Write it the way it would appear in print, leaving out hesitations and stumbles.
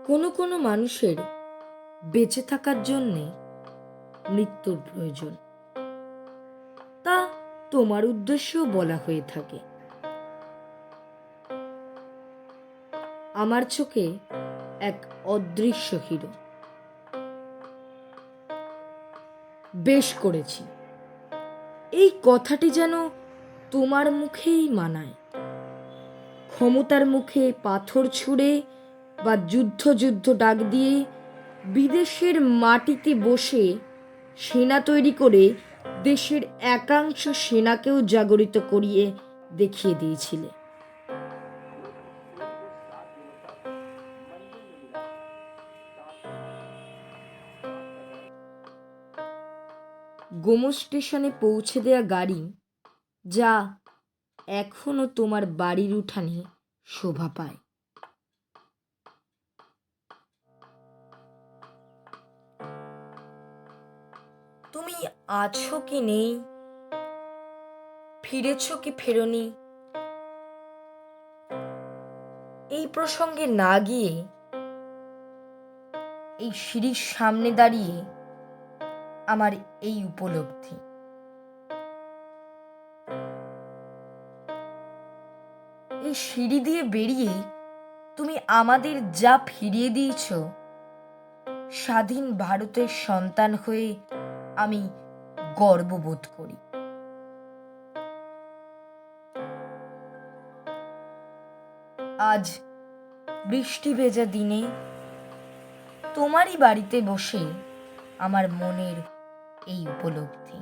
কোনো কোনো মানুষের বেঁচে থাকার জন্যে মৃত্যুর প্রয়োজন, তা তোমার উদ্দেশ্যেও বলা হয়ে থাকে। আমার চোখে এক অদৃশ্য হিরো। বেশ করেছি, এই কথাটি যেন তোমার মুখেই মানায়। ক্ষমতার মুখে পাথর ছুঁড়ে বা যুদ্ধ যুদ্ধ ডাক দিয়ে বিদেশের মাটিতে বসে সেনা তৈরি করে দেশের একাংশ সেনাকেও জাগরিত করিয়ে দেখিয়ে দিয়েছিলে। গোমো স্টেশনে পৌঁছে দেয়া গাড়ি, যা এখনো তোমার বাড়ির উঠানে শোভা পায়। তুমি আছো কি নেই, ফিরেছ কি ফেরোনি, এই প্রসঙ্গে না গিয়ে এই সিঁড়ির সামনে দাঁড়িয়ে আমার এই উপলব্ধি। এই সিঁড়ি দিয়ে বেরিয়ে তুমি আমাদের যা ফিরিয়ে দিয়েছ, স্বাধীন ভারতের সন্তান হয়ে আমি গর্ববোধ করি। আজ বৃষ্টি ভেজা দিনে তোমারই বাড়িতে বসে আমার মনের এই উপলব্ধি।